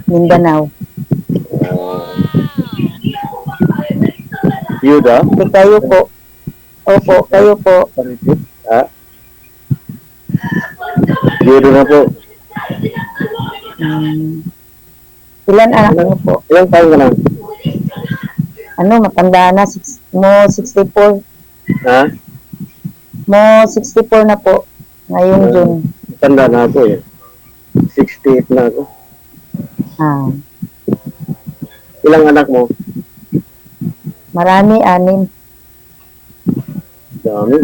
Mindanao. Yuda? Kayo po. Opo, kayo po. Ha? Yuda na po. Ilan anak niyo po? Ilang taon ka na? Matanda na. Mo 64. Ha? Mo 64 na po. Ngayong June. Tanda na ako eh. 68 na ako. Ah, Ilang anak mo? marami, 6. Dami.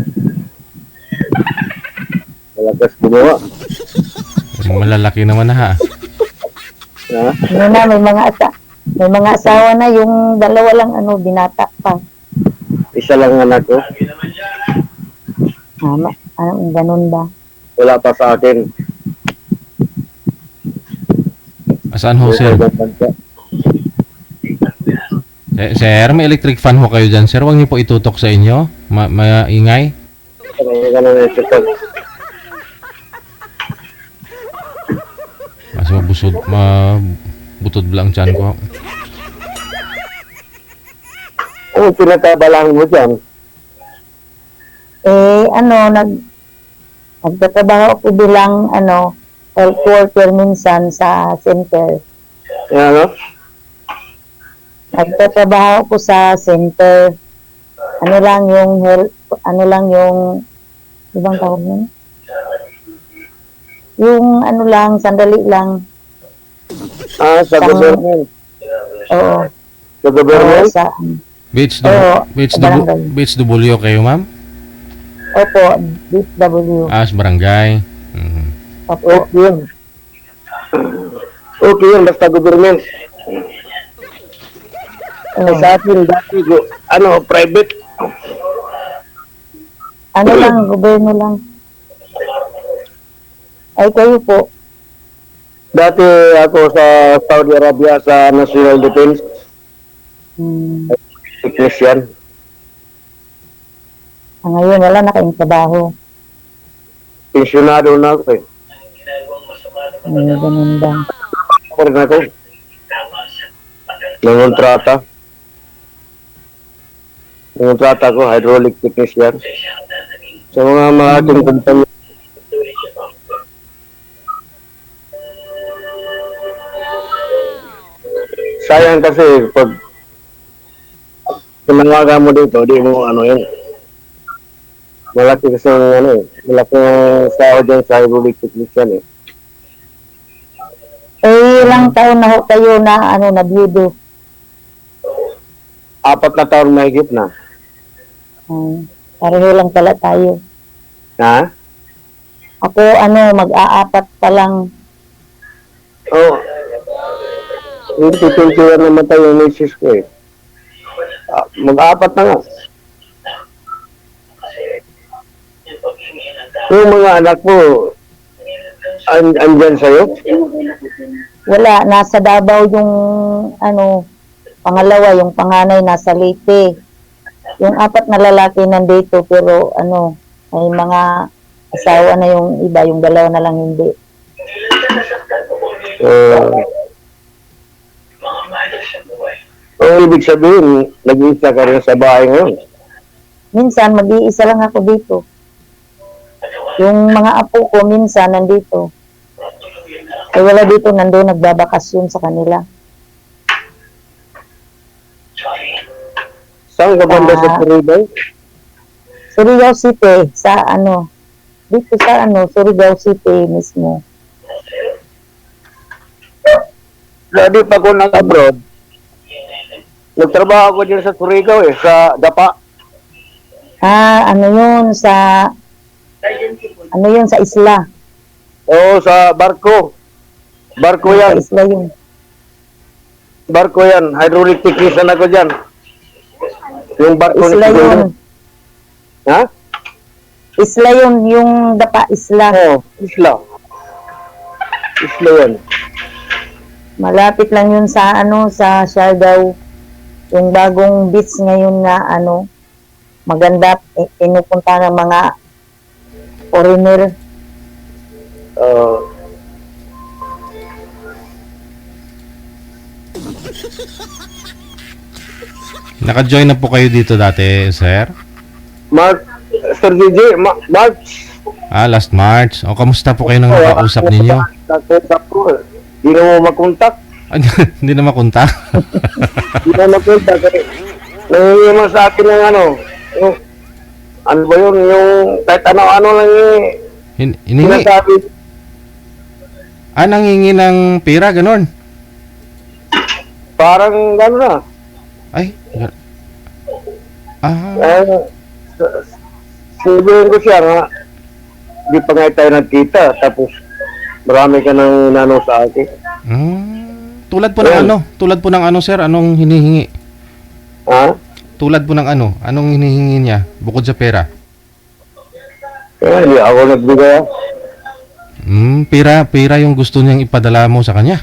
Malakas gumawa. Malalaki naman na ha. Ha? May mga asawa na, yung dalawa lang binata pa. Isa lang anak ko. Ganun ba? Wala pa sa akin. Saan ho, sir? Sir, may electric fan ho kayo dyan, sir. Huwag niyo po itutok sa inyo. Maingay. Mas mabutod lang dyan ko. Ano pinatabalang mo dyan? Nagtatrabaho ako bilang health worker minsan sa center. Ano? Nagtatrabaho ako sa center. Ibang tawag yun? Yung sandali lang. Sa government. Oo. Sa government? BHW kayo, ma'am? Opo, BHW. Sa barangay. Opo. Okay yun. Okay yun, basta government. Sa akin, dati private. Gobyerno lang. Ay, kayo po. Dati ako sa Saudi Arabia sa National Defense. Technician. Ngayon, wala na kayong trabaho. Pensionado na ako eh. Ganun ba? Ako rin ako. Nangontrata. Nangontrata ko, hydraulic technician. Sa mga ating kumpanya. Sayang kasi pag tumangaga mo dito, di mo yun. Malaki kasi malaki sahod yan sa hydraulic technician eh. Ilang taon na ho kayo na na-biyudo? 4 na taon mahigit na. Pareho lang pala tayo. Ha? Ako, mag-aapat pa lang. Oo. Hindi, 21 naman tayo yung misis ko eh. Mag-4 na nga. Yung mga anak mo, andyan sa'yo? Wala, nasa Davao yung pangalawa, yung panganay nasa Leyte. Yung 4 na lalaki nandito pero may mga asawa na yung iba, yung 2 na lang hindi. Ibig sabihin, nag-iisa ka rin sa bahay ngayon? Minsan, mag-iisa lang ako dito. Yung mga apo ko, minsan, nandito. Ay wala dito, nandun, nagbabakasyon sa kanila. Saan ka banda sa Surigao? Surigao City, dito sa Surigao City mismo. Dati pa ko nag-abroad, nagtrabaho ko dyan sa Surigao sa Dapa. Yun sa isla. Oo, sa barko. Barko yan. Sa isla yun. Barko yan. Hydraulic technician ako dyan. Yung barko Isla yun. Ha? Isla yun, yung Dapa isla. Oo, isla. Isla yan. Malapit lang yun sa sa Siargao. Yung bagong beach ngayon na maganda, pinupunta ng mga foreigner. Naka-join na po kayo dito dati, sir? March, Sir DJ, March. Last March. O, kamusta po kayo nang nakausap ninyo? Nakausap ko. Di na mo makontak. Hindi na makunta. Di na makontak. Nangyayari naman sa akin ng yung, ano ba yun, yung kahit ano-ano lang Hiningi. sinasabi. Nangingi ng pera, ganon. Parang gano'n na. Ay. Sabihin ko siya nga, di pa nga tayo nagkita, tapos marami ka nang inano sa akin. Tulad po ng Ayan. Tulad po ng sir, anong hinihingi? Ha? Tulad po ng anong hinihingi niya bukod sa pera? Kaya hindi ako nagbigay. Pera yung gusto niyang ipadala mo sa kanya.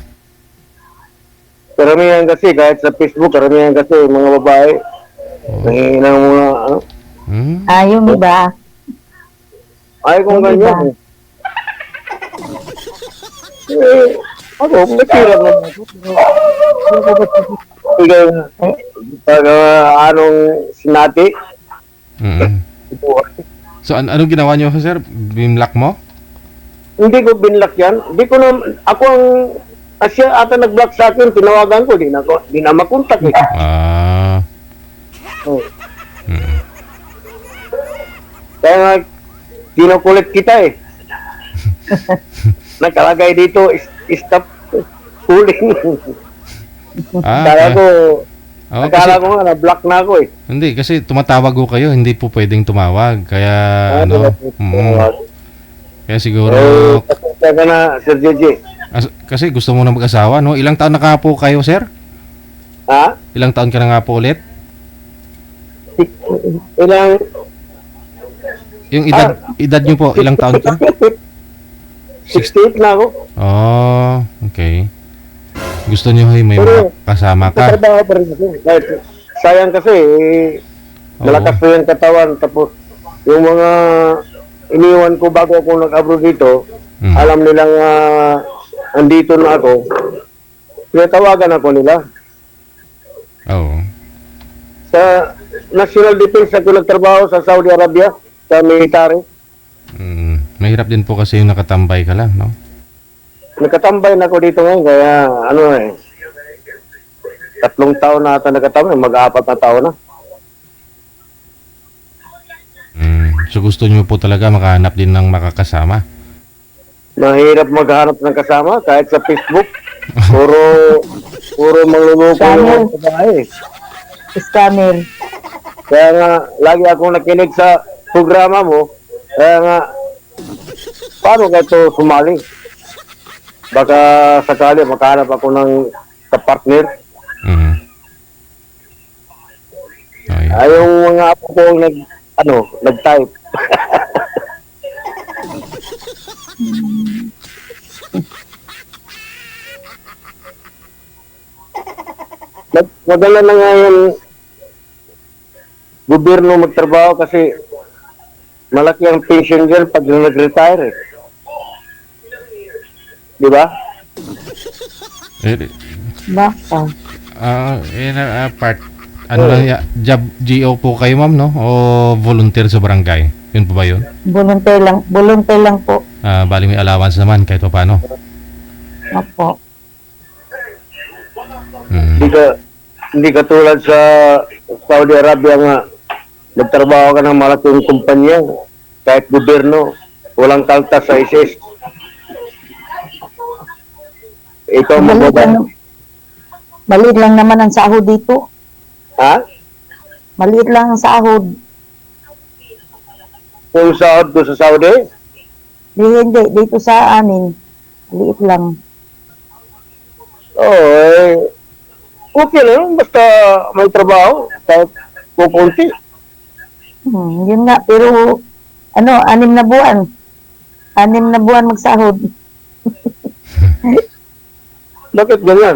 Karamihan kasi, kahit sa Facebook, karamihan kasi mga babae, nangingi ng mga, Ayaw mo ba? ay kung Yung iba. ganyan. Ako, may pira naman ako. Bigay na. Pag anong sinati, So anong ginawa niyo, sir? Bimlock mo? hindi ko binlock yan. Hindi ko na, ako ang, siya ata nag-block sa akin, tinawagan ko, di na makontak eh. Oh. Kaya nga, kinukulit kita eh. Nakalagay dito, stop calling. Kaya ko, akala ko nga, na-block na ako eh. Hindi, kasi tumatawag ko kayo, hindi po pwedeng tumawag. Kaya, kaya siguro, Kaya ka na, Sir JJ. kasi gusto mo na mag-asawa, no? Ilang taon na ka po kayo, sir? Ha? Ilang taon ka na nga po ulit? Ilang, Yung edad nyo po, ilang taon ka? 68 na ako. Oh, okay. Gusto nyo may Pero, kasama ka? Trabaho pa rin ako. Kahit, sayang kasi, malakas pa yung katawan. Tapos, yung mga iniwan ko bago ako nag-abroad dito, alam nilang andito na ako. Pinatawagan ako nila. Oo. Sa National Defense ako nagtrabaho sa Saudi Arabia, sa military. Mahirap din po kasi yung nakatambay ka lang, no? Nakatambay na ako dito ngayon, kaya 3 taon na ata nakatambay, mag-4 na taon na. So gusto nyo po talaga makahanap din ng makakasama? Mahirap maghanap ng kasama kahit sa Facebook. Puro mangluloko Scammer. ng babae. Scammer. Kaya nga, lagi akong nakinig sa programa mo. Kaya nga, paano ka ito sumali? Baka sakali makahanap ako ng kapartner. Ay, yung mga apo ko nag-type. Maganda na nga yung gobyerno magtrabaho kasi malaki ang pension dyan pag nag-retire eh. Di ba? Baka. Lang job GO po kayo, ma'am, no? O volunteer sa barangay? Yun po ba yun? Volunteer lang po. Bali may allowance naman kahit pa paano. Opo. Hindi ka tulad sa Saudi Arabia nga nagtrabaho ka ng malaking kumpanya kahit gobyerno walang kaltas sa ISIS. Ikaw Maliit lang naman ang sahod dito. Ha? Maliit lang ang sahod. Kung sahod ko sa Saudi? Hindi. Dito sa amin. Maliit lang. Okay lang. Basta may trabaho. Kahit kukunti. Yun nga. Pero, 6 na buwan. 6 na buwan magsahod. Bakit ganyan?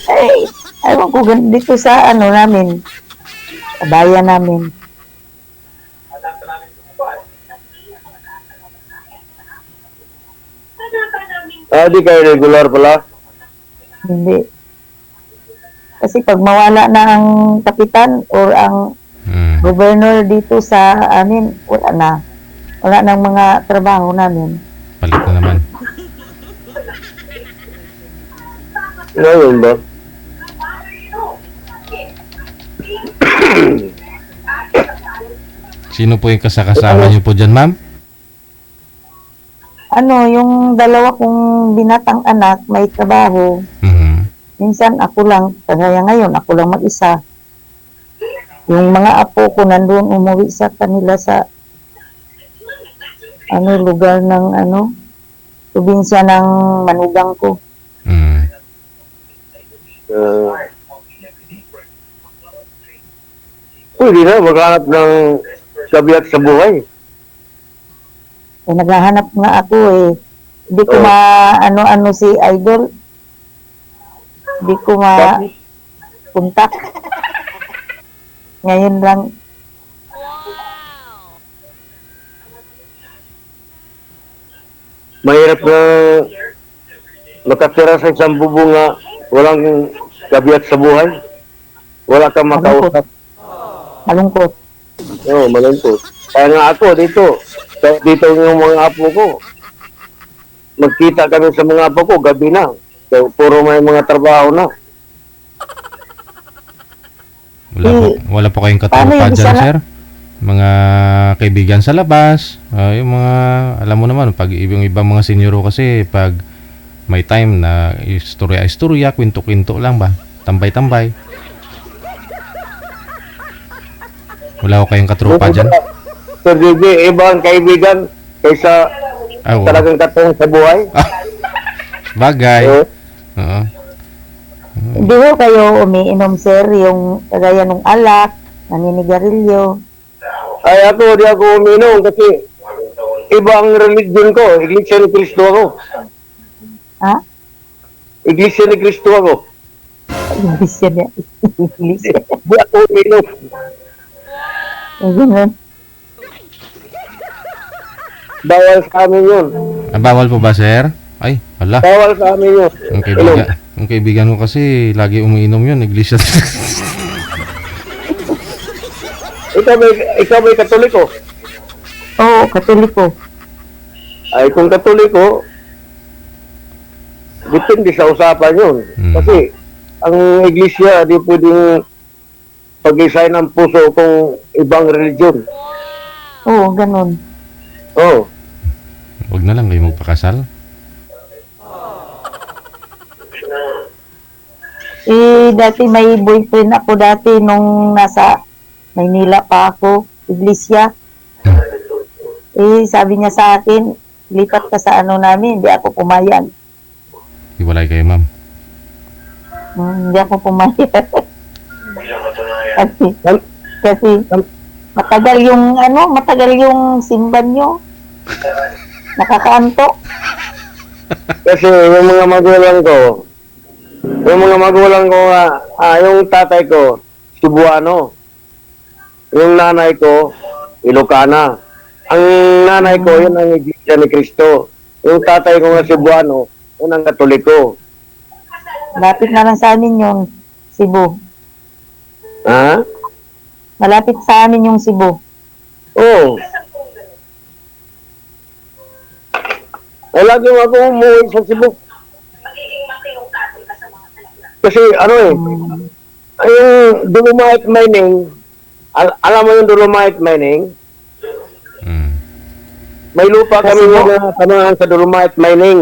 Ay, ewan ko, dito sa namin. Sa bayan namin. Di kayo regular pala? Hindi. Kasi pag mawala na ang kapitan or ang governor dito sa amin, wala na. Wala nang mga trabaho namin. Palit na naman. Ngayon ba? Sino po yung kasama niyo po dyan, ma'am? Ano, yung dalawa kong binatang anak, may trabaho. Mhm. Minsan ako lang, kagaya ngayon, ako lang mag-isa. Yung mga apo ko nandun umuwi sa kanila sa lugar ng probinsya ng manugang ko. Mhm. Pwede na maghanap ng kabiyak sa buhay. Eh, naghahanap nga ako eh. Hindi ko Oh. ano si Idol. Hindi ko ma-contact. Ngayon lang. Mahirap na makatira sa isang bubong nga walang kabiyak sa buhay. Wala kang makausap. Malungkot. Oo, malungkot. Kaya nga ako dito yung mga apo ko. Magkita kami sa mga apo ko, gabi na. So, puro may mga trabaho na. Wala po kayong Paano katropa yung dyan, isa sir? Mga kaibigan sa labas. Yung mga, alam mo naman, pag yung ibang mga senyoro kasi, pag may time na istorya-istorya, kwento-kwento lang ba? Tambay-tambay. Wala ko kayong katropa dyan? Sir JJ, ibang kaibigan kaysa Wala. talagang katong sa buhay. Bagay. Oo. Oo. Hindi ko kayo umiinom, sir, yung kagaya ng alak, naninigarilyo. Ay ako, di ako uminom kasi ibang religion ko. Iglesia ni Cristo ako. Ha? Iglesia ni Cristo ako. English yan. English. Di ako uminom. Ganun. Bawal sa amin yun. Bawal po ba, sir? Ay, wala. Bawal sa amin yun. Ang kaibigan ko kasi lagi umiinom yun, iglesia. Ikaw may katoliko. Oo, katoliko. Ay kung katoliko, depende sa usapan yun. Kasi ang iglesia di pwedeng pag-isay ng puso kung ibang religion. Oo, ganun. Oh. Huwag na lang kayo magpakasal. Dati may boyfriend ako dati nung nasa Maynila pa ako, iglesia. Sabi niya sa akin, lipat ka sa namin, hindi ako pumayag. Iwalay kayo, ma'am. Hindi ako pumayag. kasi matagal yung simban nyo. Nakakaantok. Kasi yung mga magulang ko nga, yung tatay ko, Cebuano. Yung nanay ko, Ilocana. Ang nanay ko, yun ang Iglesia ni Cristo. Yung tatay ko nga Cebuano, yun ang Katoliko. Malapit na lang sa amin yung Cebu. Ha? Malapit sa amin yung Cebu. Oo. Ay, lagi mo ako umuwi sa Cebu. Kasi yung dolomite mining, alam mo yung dolomite mining? May lupa Sa kami Cebu? na tamahan sa dolomite mining.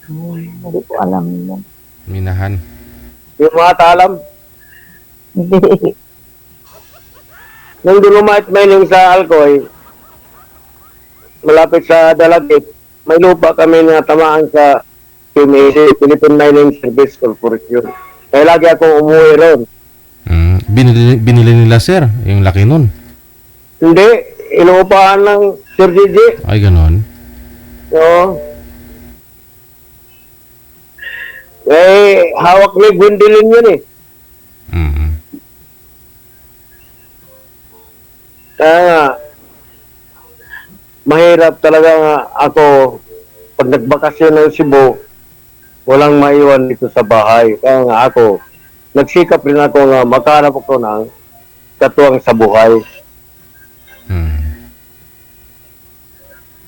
Hindi ko alam yun. Minahan. Yung mga talam. Hindi. Yung dolomite mining sa Alcoy, malapit sa Dalagit, may lupa kami na tamaan sa PMAC, Philippine Mining Service Corporation. Kaya lagi akong umuwi ron. Binili nila, sir, yung laki nun. Hindi, inuupahan ng Sir JJ. Ay, ganon. Oo. Hawak ni Gwendolyn yun eh. Kaya nga, mahirap talaga nga ako pag nagbakasyon ng Cebu, walang maiwan dito sa bahay. Kaya nga ako, nagsikap rin ako nga makahanap ako ng katuwang sa buhay.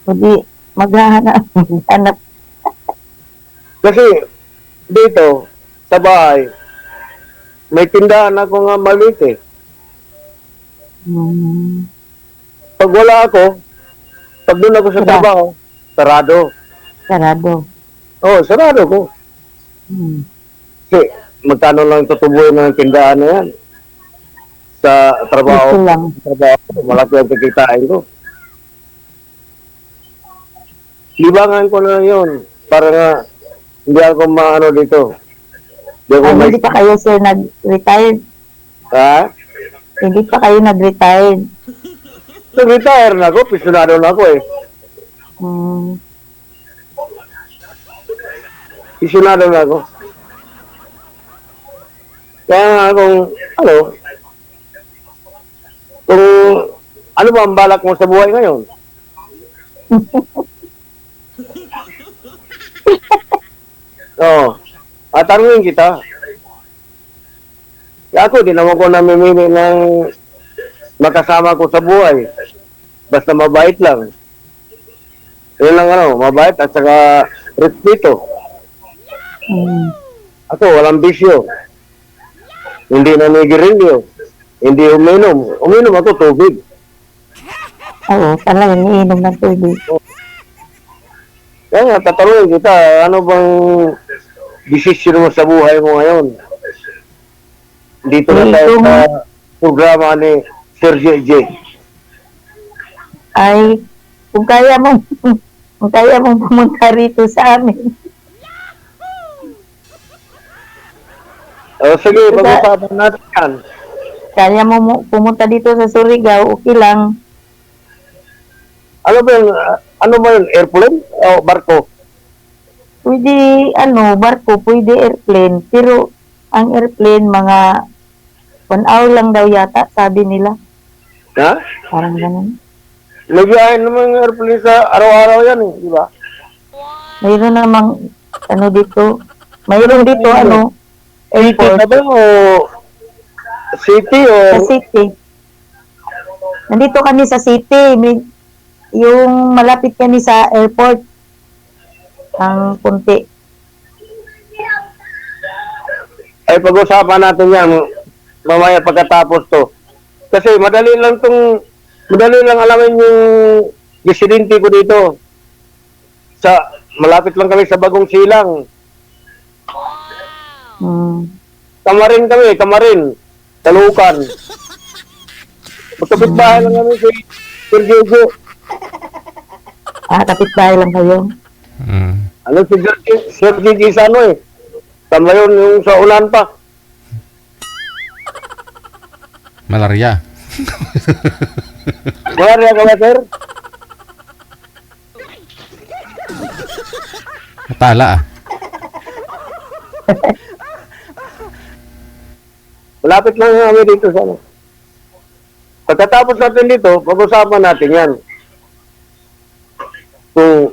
Hindi, maghanap. Kasi dito, sa bahay, may tindahan ako nga maliit eh. Hmm. Pag wala ako, pag doon ako sa Sara. trabaho, sarado. Sarado. Oo, sarado ko. Hmm. Kasi magkano lang tutubuin ng tindahan na yan. Sa Ito trabaho, lang. malaki ang kikitain ko. Libangan ko na yun para nga hindi ako maano dito. Hindi ako Ay, may... hindi pa kayo, sir, nag-retired? Ha? Hindi pa kayo nag-retired? Nag-retire na ako, pisunado na ako eh. Hmm. Pisunado na ako. Kaya nga kung ano ba ang balak mo sa buhay ngayon? Oo. At tanungin kita. Kaya ako, di naman ko namimili ng makasama ko sa buhay. Basta mabait lang. Yun lang mabait at saka respeto. Hmm. Ako, walang bisyo. Hindi nanigirilyo. Hindi uminom. Uminom ako tubig. Oo, talaga, iniinom ng tubig. Kaya nga, tatanungin kita, ano bang desisyon mo sa buhay mo ngayon? Dito na tayo sa programa ni Sir JJ. Ay, kung kaya mong, kung kaya mong pumunta rito sa amin. O sige, pag-usapan natin yan. Kaya mo pumunta dito sa Surigao, okay lang. Ano ba yun, airplane o barko? Pwede, barko, pwede airplane. Pero, ang airplane, mga 1 hour lang daw yata, sabi nila. Ha? Parang ganun. Nagyahin naman yung airplane sa araw-araw yan di ba? Mayroon namang, dito, mayroon dito, City na airport, ba o city o... sa city. Nandito kami sa city, yung malapit kami sa airport, ang punti. Ay, pag-usapan natin yan mamaya pagkatapos to. Kasi madali lang alamin yung residente ko dito. Malapit lang kami sa Bagong Silang. Hmm. Kamarin. Talukan. Magkapit-bahay lang kami si Sir Diego. Kapitbahay lang kayo. Ano si Sir Gigi sa Tama yun yung sa ulan pa. Malaria. Malaria ka ba, sir? Tala ah. Malapit lang kami dito sa Pagkatapos natin dito, pag-usapan natin yan. Kung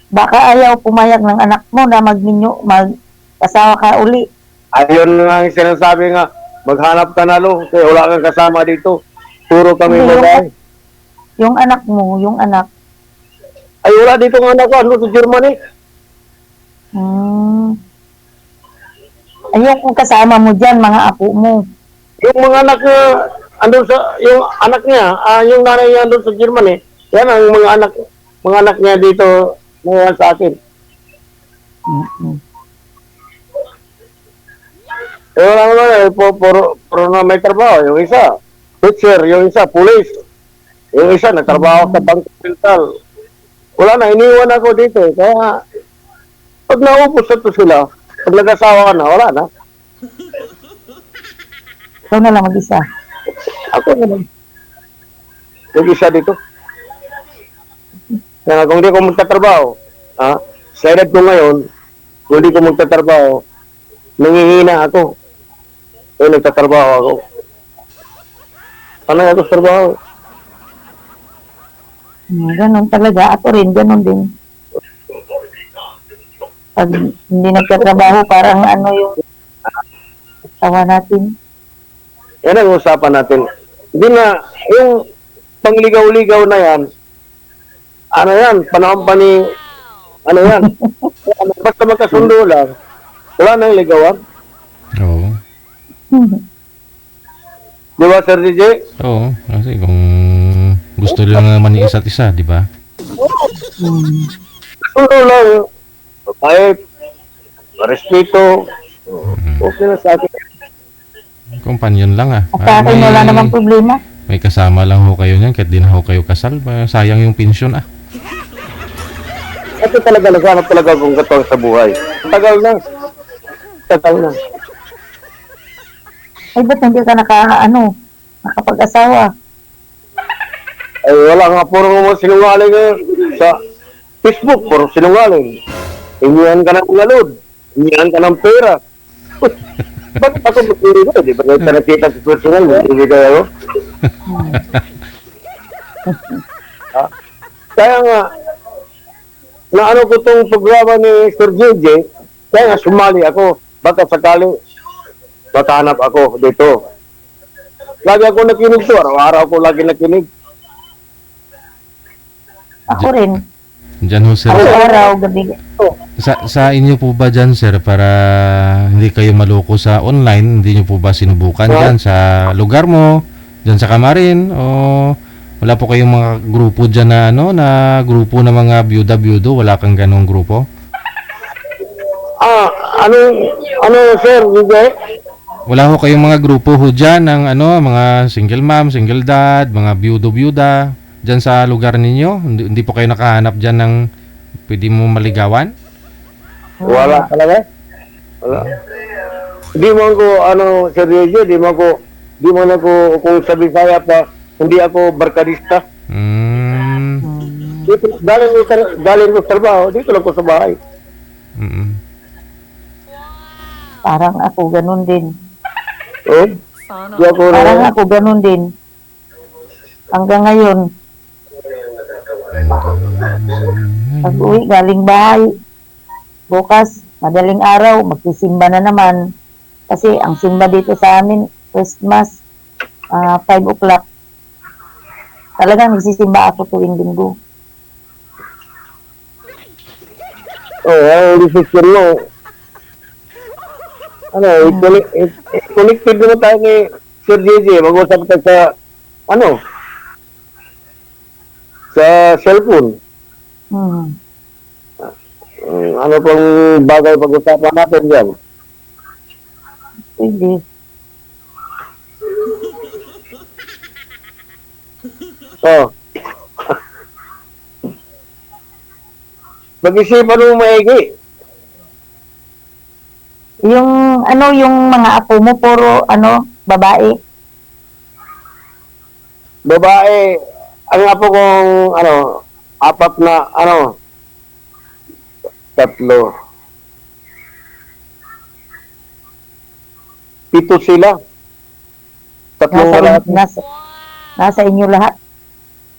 Baka ayaw pumayag ng anak mo na mag-asawa ka uli. ayun nga yung sinasabi nga, maghanap ka na kasi wala kang kasama dito. Puro kami Hindi, babae. Yung anak mo, yung anak. Ay, wala dito ng anak ko. Sa Germany? Ayun kung kasama mo dyan, mga apo mo. Yung mga anak niya, yung anak niya, yung nanay niya andun sa Germany, yan ang mga anak niya dito ngayon sa akin. Wala naman puro na may trabaho. Yung isa, teacher, yung isa, police. Yung isa, nagtrabaho sa Bangko Sentral. Wala na, iniwan ako dito. Kaya, pag naupos na to sila, pag nag-asawa ka na, wala na. Ikaw na lang mag-isa. Ako naman. Yung isa dito. Kaya kung hindi ko magtatrabaho, sa edad ko ngayon, kung hindi ko magtatrabaho, nangihina ako. Nagtatrabaho ako. Panay ako sa trabaho. Ganon talaga. Ako rin, ganon din. Pag hindi nagtatrabaho, parang ano yung tawa natin. Yan ang usapan natin. Hindi na, yung pangligaw-ligaw na yan, ano yan, panahon pa ni, ano yan, basta magkasundo lang, wala nang ligawan. Oo. Di ba, Sir DJ? Oo, kasi kung gusto nila naman ni isa't isa, di ba? Kasundo lang, kahit respeto, okay na sa akin. Companion lang ah. At sa akin, wala namang problema. May kasama lang ho kayo niyan, kahit di na ho kayo kasal. Sayang yung pensyon ah. Ito talaga, naghanap talaga akong katawang sa buhay. Tagal na. Tagal na. Ay, ba't hindi ka nakapag-asawa? Ay, wala nga, puro mga sinungaling sa Facebook, puro sinungaling. Hingihan ka ng ngalod, hingihan ka ng pera. Bakit ako magpili ko? Di ba kayo nakita sa personal, hindi kayo? Ha? Kaya nga, naano ko itong programa ni Sir JJ, kaya nga sumali ako, baka sakaling makahanap ako dito. Lagi ako nakinig to, araw-araw ako lagi nakinig. Ako rin. Diyan ho sir. Araw-araw, gabi. Sa inyo po ba dyan sir, para hindi kayo maloko sa online, hindi nyo po ba sinubukan dyan sa lugar mo, dyan sa Kamarin, o wala po kayong mga grupo dyan na ano, na grupo ng mga byuda-byudo, wala kang ganong grupo? Ano sir, DJ? Wala ho kayong mga grupo ho dyan ng ano, mga single mom, single dad, mga byudo-byuda dyan sa lugar ninyo? Hindi po kayo nakahanap dyan ng pwede mo maligawan? Wala talaga? Wala. Di mo ko, Sir DJ, di mo na ko, kung sa Bisaya pa, hindi ako barkadista. Dito, galing ko trabaho, dito lang ko sa bahay. Parang ako, ganun din. Di ako Parang ako, ganun din. Hanggang ngayon, pag uwi, galing bahay, bukas, madaling araw, magsisimba na naman. Kasi ang simba dito sa amin, Christmas, 5 o'clock. Talagang nagsisimba ako tuwing linggo. ang decision mo. Connected naman tayo kay Sir JJ, mag-usap tayo sa, sa cellphone. Ano pang bagay pag-usapan natin dyan? Pwede. Pag-isipan mo maigi. Yung mga apo mo, puro, babae. Babae, ang apo kong, 4 na, 3. 7 sila. 3 lahat. Nasa inyo lahat.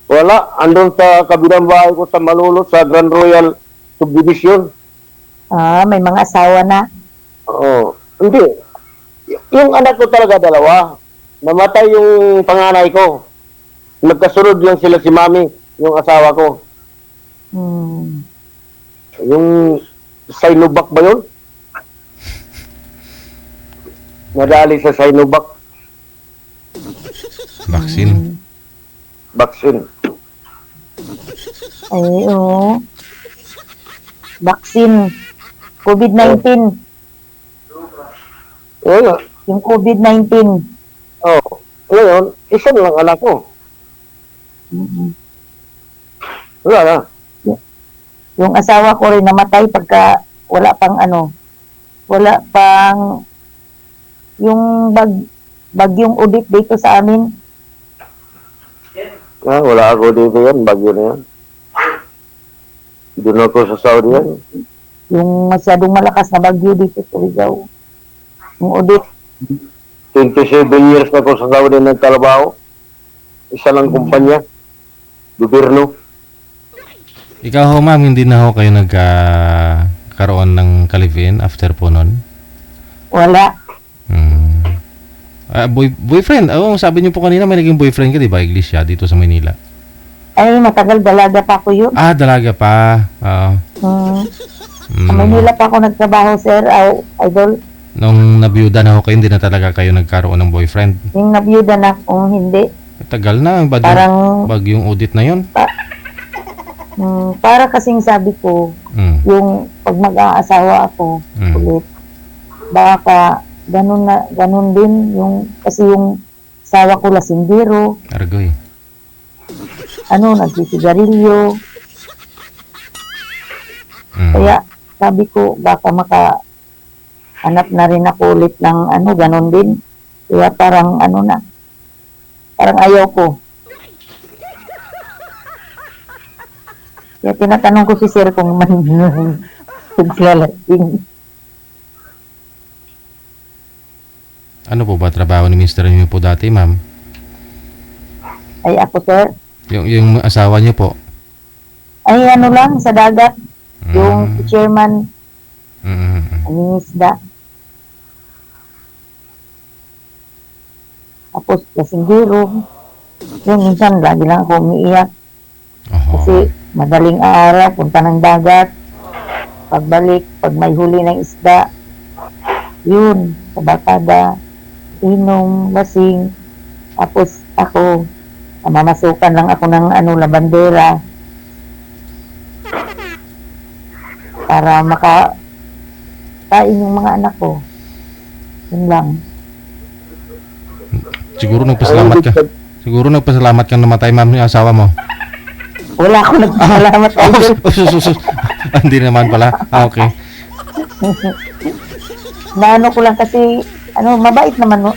Wala, andun sa kabilang bahay ko sa Malulot, sa Grand Royal Subdivision. May mga asawa na. Oo. Hindi. Yung anak ko talaga 2. Namatay yung panganay ko. Nagkasunod lang sila si mami, yung asawa ko. Yung Sinovac ba yun? Nadali sa Sinovac. Vaccine. Ay, oo. Vaccine. COVID-19. Wala. Yung COVID-19. Ngayon, isa lang anak ko. Wala na. Yung asawa ko rin namatay pagka wala pang yung bagyong udit dito sa amin. Wala ako dito yan, bagyo na yan. Doon ako sa Saudi yan. Yung masyadong malakas na bagyo dito sa Rizal. Yung udit. 27 years na ako sa Saudi nagtrabaho. Isa lang kumpanya. Gobyerno. Ikaw ho ma'am, hindi na ho kayo nagkakaroon ng ka-live-in after po nun? Wala. Boyfriend, sabi niyo po kanina may naging boyfriend ka, di ba, Iglesia, dito sa Manila? Ay, matagal dalaga pa ako yun. Dalaga pa. Sa Manila pa ako nagtrabaho, sir, idol. Nung nabiyuda na ako kayo, hindi na talaga kayo nagkaroon ng boyfriend? Yung nabiyuda na kung hindi. Tagal na, bagyong audit na yun. Para kasing sabi ko, yung pag mag-aasawa ako ulit, baka ganun din yung, kasi yung asawa ko lasinggero, Argoy. nagsisigarilyo. Kaya sabi ko, baka hanap na rin ako ulit ng ganun din. Kaya parang parang ayaw ko. Kaya tinatanong ko si sir kung naglalasing. Ano po ba trabaho ni Mr. niyo po dati, ma'am? Ay ako, sir. Yung asawa niyo po? Ay lang, sa dagat. Yung chairman, isda. Tapos, lasinggero. Yung minsan, lagi lang ako umiiyak. Kasi, madaling araw, punta ng dagat. Pagbalik, pag may huli ng isda, yun, sa bakada, inom, lasing. Tapos, ako, mamasukan lang ako ng labandera. Para makain yung mga anak ko. Yun lang. Siguro nagpasalamat ka namatay, ma'am, yung asawa mo. Wala ako nagpasalamat. Hindi naman pala. Okay. Naano ko lang kasi, mabait naman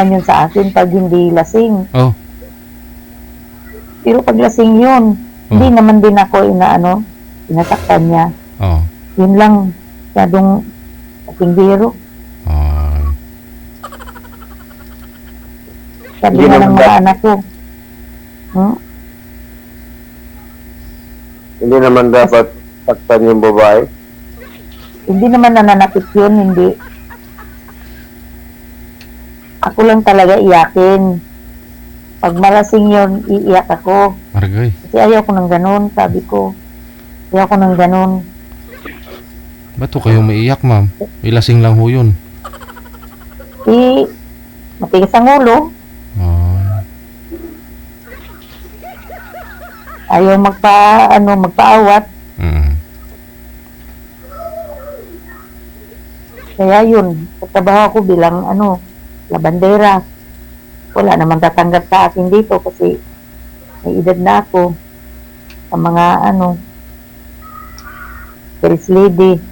yun sa akin pag hindi lasing. Pero pag lasing yun, hindi naman din ako inatakpan niya. Yun lang, masyadong lasinggero. Sabi na ng mga anak ko. Hindi naman dapat takpan yung babae. Hindi naman nananakit yun, hindi. Ako lang talaga iyakin. Pag malasing yun, iiyak ako. Argoy. Kasi ayaw ko ng ganun, sabi ko. Ayaw ko ng ganun. Ba't ho kayo maiyak, ma'am? Ilasing lang ho yun. Matigas ang ulo. Ayaw magpaawat. Kaya yun, trabaho ko bilang labandera. Wala naman tatanggap sa akin dito kasi may edad na ako sa mga first lady.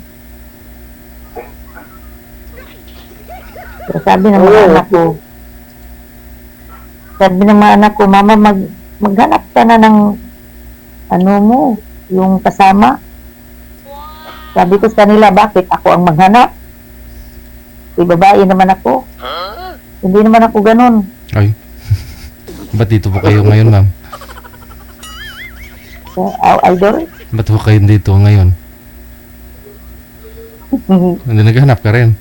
Pero sabi ng mga anak ko, mama, maghanap ka na ng yung kasama. Sabi ko sa kanila, bakit ako ang maghanap? Babae naman ako. Hindi naman ako ganun. Ay. Ba't dito po kayo ngayon, ma'am? Idol? Ba't po kayo dito ngayon? Hindi naghanap ka rin.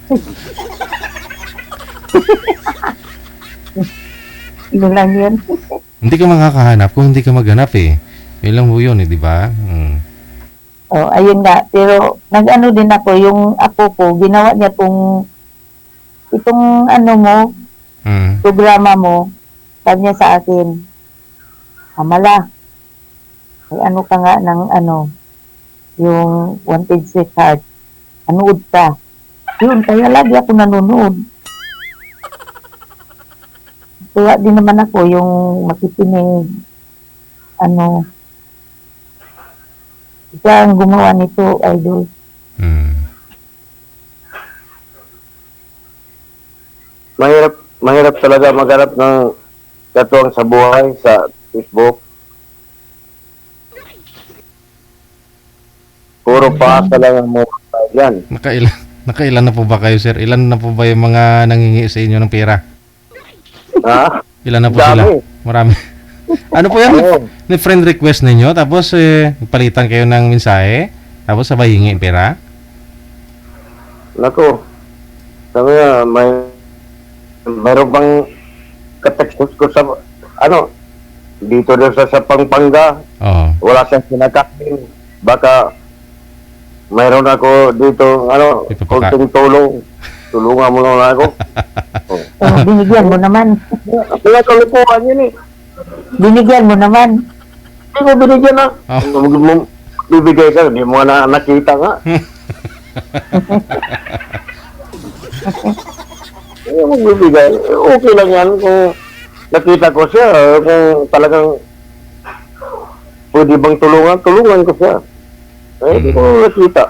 Yun lang yun. Hindi ka makakahanap kung hindi ka maghanap eh. Yun lang po yun di ba? Ayun nga. Pero nag-ano din ako, yung apo ko, ginawa niya itong programa mo, sabi niya sa akin, Amala, ay ka nga ng yung Wanted Sweetheart, anood ka. Yun, kaya lagi ako nanonood. Kaya din naman ako yung makikinig, siya ang gumawa nito, idol. Mahirap talaga maghanap ng katuwang sa buhay sa Facebook. Puro paasa lang ang mga yan. Nakailan na po ba kayo, sir? Ilan na po ba yung mga nangingi sa inyo ng pera? Ha? Ilan na po Dami. sila? Marami. Ano po yan? Ni friend request ninyo, tapos palitan kayo ng mensahe, tapos sabay hingi pera? Nako, sabi niya, mayroon pang katext ko sa, dito daw sa Pampanga, Oo. wala siyang sinakain. Baka, mayroon ako dito, Ipapaka- konting tulong. Tulungan mo lang ako. Oh, binigyan mo naman. Kaya kalupuan yun eh. Binigyan mo naman. Hindi ko binigyan na. Oh. Bibigay ka, hindi mo na nakita nga. Hindi mo bibigay. Okay lang yan kung nakita ko siya. Kung talagang pwede bang tulungan ko siya. Hindi ko nakita.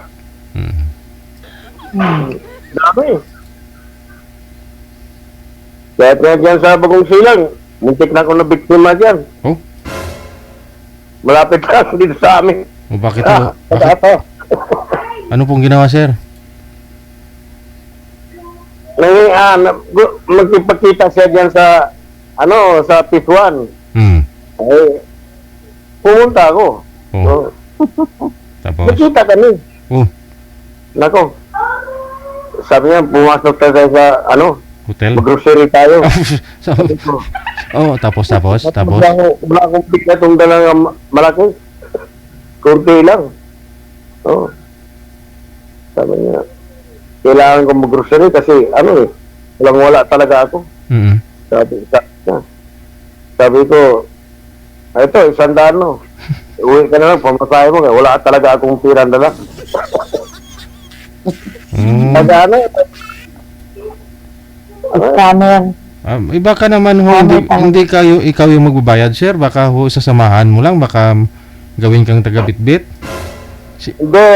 Dami. Kaya nga dyan sa Bagong Silang, muntik na ako na biktima dyan. Oh, Malapit ka dito sa amin. bakit ho? Bakit? Ako. Ano pong ginawa, sir? Magpipakita siya dyan sa sa Pituan. Eh, pumunta ako. Oh. Tapos? Nakita kami. Oh, Nako. Sabi niya, pumasok tayo sa hotel? mag-grocery tayo. So, oh, tapos? Wala akong bigla itong dalang malaki. Kunti lang. Oh. Sabi niya, kailangan ko mag-grocery kasi walang-wala talaga ako. Sabi niya. Sabi ko, ito, 100 no. Uwi ka na lang, pamasahe mo. Wala talaga akong pirang dala. Nagano? Scammer. Iba ka naman ho, hindi ikaw yung magbabayad, sir. Baka ho, sasamahan mo lang, baka gawin kang taga-bitbit. Hindi.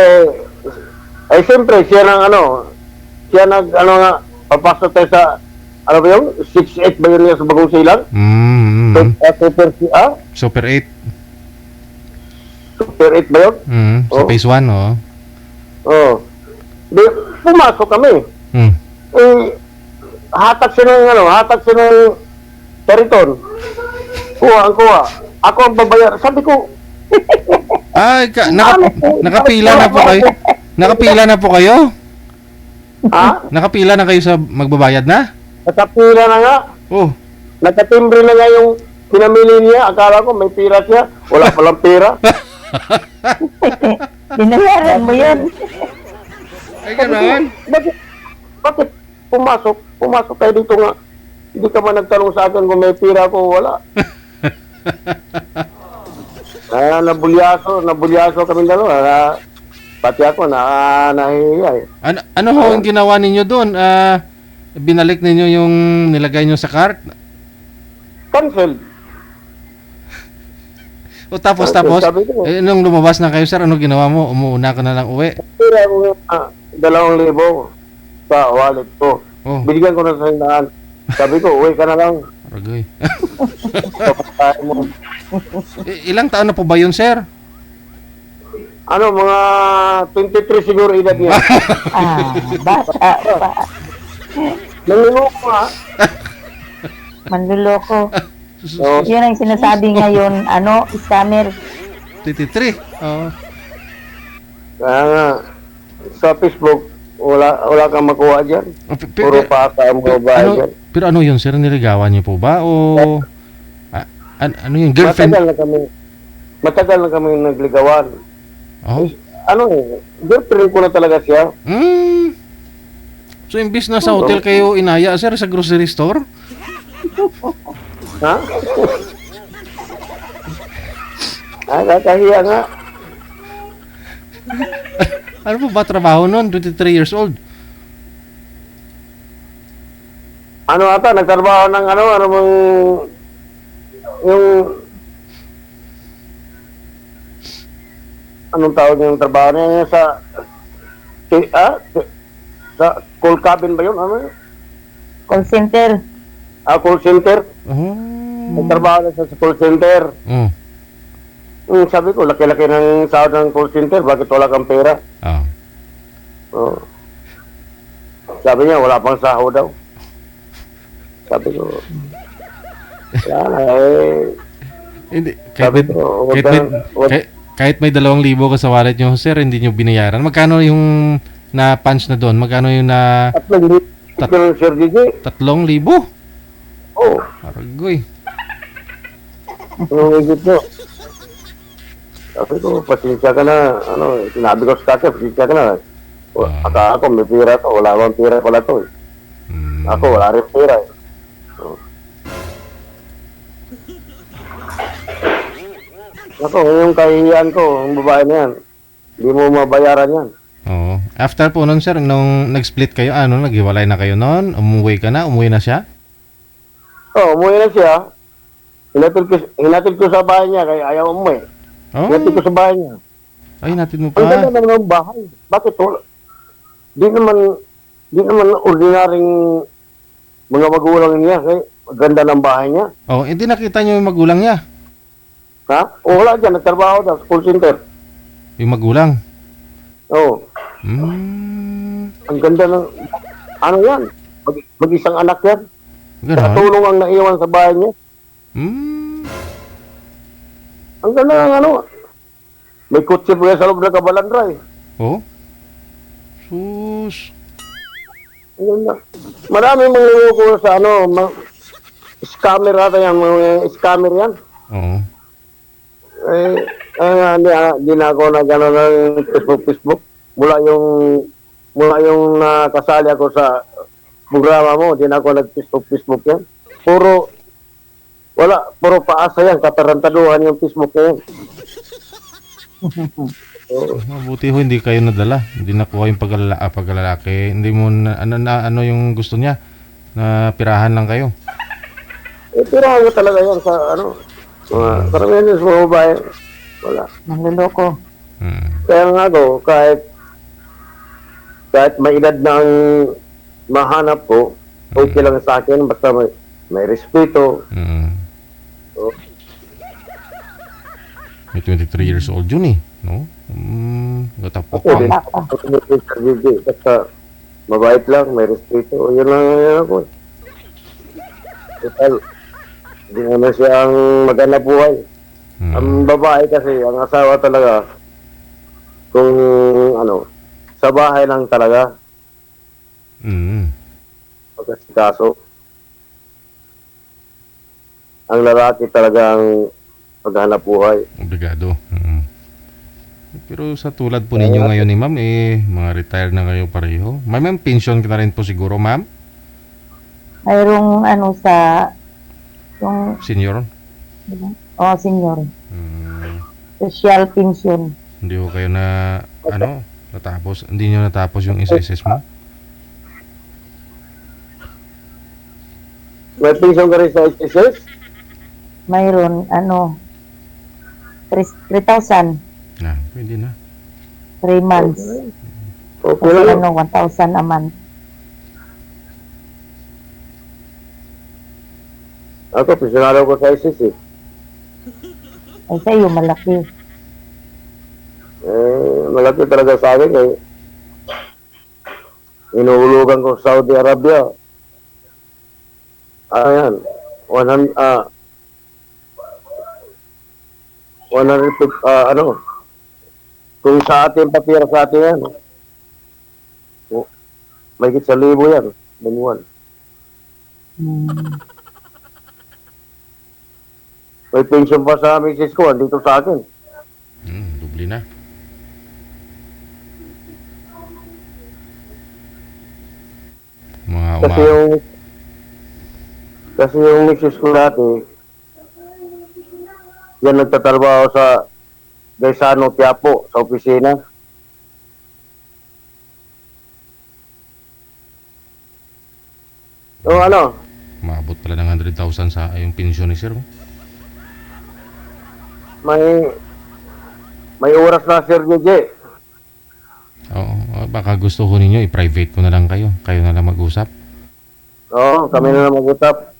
Ay, siyempre, siya nga, papasok tayo sa, ba yun? 6'8 ba yun sa Bagong Silang? Super 8. Super 8 ba yun? Sa phase 1, oh. Oo. Di, pumasok kami. Eh, hatag siya ng teriton. Kuha. Ako ang babayar. Sabi ko, Ay, nakapila na po kayo? Nakapila na po kayo? Nakapila na kayo sa magbabayad na? nakapila na nga. Oh. Nakatimbre na nga yung pinamili niya. Akala ko may pira siya. Wala palang pira. Binayaran mo yun. Ay, gano'n? Bakit pumasok kayo dito nga? Hindi ka man nagtanong sa akin kung may pira ko o wala. Nabulyaso kami dalawa. Pati ako nahihiya eh. Ano ho ang ginawa ninyo doon? Binalik ninyo yung nilagay nyo sa cart? Cancel. O tapos, Sabi ko, nung lumabas na kayo, sir, ano ginawa mo? Umuuna ka na lang uwi? pira ko 2,000 sa wallet ko. Oh, Binigyan ko na sa hindahan. Sabi ko, uwi ka na lang. aragay. Kapatahin mo. Ilang taon na po ba yun, sir? Mga 23 siguro edad niya. Bata pa. Nanguloko nga. Manluloko. So, Yun ang sinasabi ngayon, scammer. 23. Oo. kaya nga, sa Facebook, wala kang makuha dyan. Puro pasa ang babae dyan. Pero ano yun, sir? Niligawan niyo po ba? O ano yung girlfriend? Matagal na kami nagligawan. Oh. Girlfriend ko na talaga siya. So, imbis na sa hotel kayo inaya, sir, sa grocery store? Ha? Kakahiya nga. Ano po ba trabaho nun? 23 years old? Nagtrabaho ng yung anong tawag yung trabaho niya sa call cabin ba yun? Call center. Call center. Oh. Nagtrabaho na sa call center. Oh. Sabi ko, laki-laki ng sahod ng call center, bakit wala kang pera? Oh. Sabi niya, wala pang sahod daw. Sabi ko, Hindi. sabi ko, Kahit may 2,000 ka sa wallet nyo, sir, hindi nyo binayaran. Magkano yung na punch na doon? Magkano yung na 3,000 Sir DJ. 3,000? Oo. Aragoy. Yung higit nyo. Sabi ko, pasensya ka na. Sinabi ko sa kanya, pasensya ka na. Ako, may pira to. Wala akong pira pala to. Ako, wala rin pira. Ako, yung kahihiyan ko, yung babae na yan. Hindi mo mabayaran yan. Oo. After po nun, sir, nung nag-split kayo, naghiwalay na kayo nun? Umuwi na siya? Umuwi na siya. Hinatid ko sa bahay niya, kaya ayaw umuwi. Oh. Hinatid ko sa bahay niya. Ay, natin mo Ang pa. ganda naman ng bahay. Bakit wala? Di naman ordinaryong mga magulang niya. Kaya ganda ng bahay niya. Oh, hindi nakita niyo yung magulang niya? Ha? O wala dyan, nagtrabaho daw sa call center. Yung magulang? Oo. Ang ganda ng, ano yan? Mag-isang anak yan. Ganon? Katulong ang naiwan sa bahay niya. Ang ganda ng ano. May kutsi pa sa loob ng kabalandra eh. Oh? Sus. Ang ganda. Marami mga loko sa scammer ata yan, mga scammer yan. Oo. Di na ako na gano'n ng Facebook. Mula yung nakasali ako sa programa mo, di na ako nag-Facebook yan. Puro paasa yan, katarantaduhan yung Facebook na yan. Mabuti ho, hindi kayo nadala. Hindi nakuha yung paglalaki. Hindi mo ano yung gusto niya? Na pirahan lang kayo. Pirahan ko talaga yan sa karamihan yung mga babae. Wala. Nanluloko. Kaya nga ako, kahit may edad na ang mahanap ko, okay lang sa akin, basta may respeto. May 23 years old yun eh. No? Gatapok Ako din. ka. Basta mabait lang, may respeto. Yun lang yan ako. Total, hindi naman siya ang maghanap buhay. Ang babae kasi, ang asawa talaga, kung sa bahay lang talaga. Pagkasikaso. Ang lalaki talaga ang maghanap buhay. Obligado. Pero sa tulad po ninyo ngayon ni ma'am, mga retired na kayo pareho. Ma'am, pension ka na rin po siguro, ma'am? Mayroong yung, Senior? senior. Social pension. Hindi ko kayo natapos? Hindi nyo natapos yung SSS mo? May pension ka rin sa HSS? Mayroon, 3,000. Pwede na. 3 months. Okay lang. 1,000 a month. Ako, pensionado ko sa HSS. Ay, sa'yo, malaki. Malaki talaga sa akin eh. Inuhulugan ko sa Saudi Arabia. Ayan. 150, kung sa atin, papira sa atin yan. May higit 1,000 yan. Buwan. May pension pa sa misis ko, andito sa akin. Dubli na. Kasi yung misis ko dati, yan nagtatrabaho sa Gaisano, Quiapo, sa opisina. So Maabot pala ng 100,000 sa yung pensyon ni sir. may oras na Sir JJ. Oo. Baka gusto ko ninyo, i-private ko na lang kayo. Kayo na lang mag-usap. Oo, kami na lang mag-utap.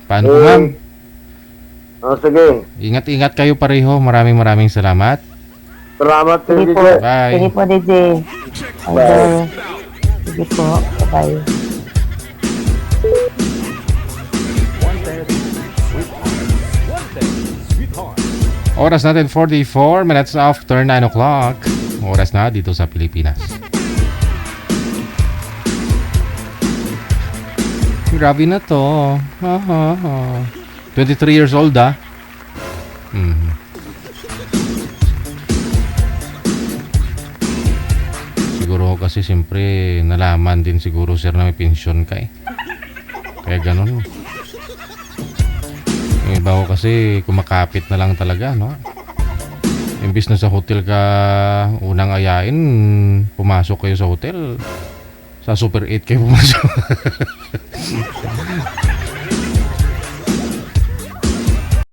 Paano po, ma'am? Sige. Ingat-ingat kayo pareho. Maraming salamat. Salamat Sir Sige JJ. po. Bye. Sige po, DJ. Bye. Sige po. Bye. Oras natin 44 minutes after 9 o'clock. Oras na dito sa Pilipinas. Grabe na to. 23 years old ah. Mhm. Siguro kasi siyempre nalaman din siguro sir na may pensyon ka eh. Kaya ganun. Yung iba ko kasi kumakapit na lang talaga, no? Imbis na sa hotel ka unang ayain, pumasok kayo sa hotel. Sa Super 8 kayo pumasok.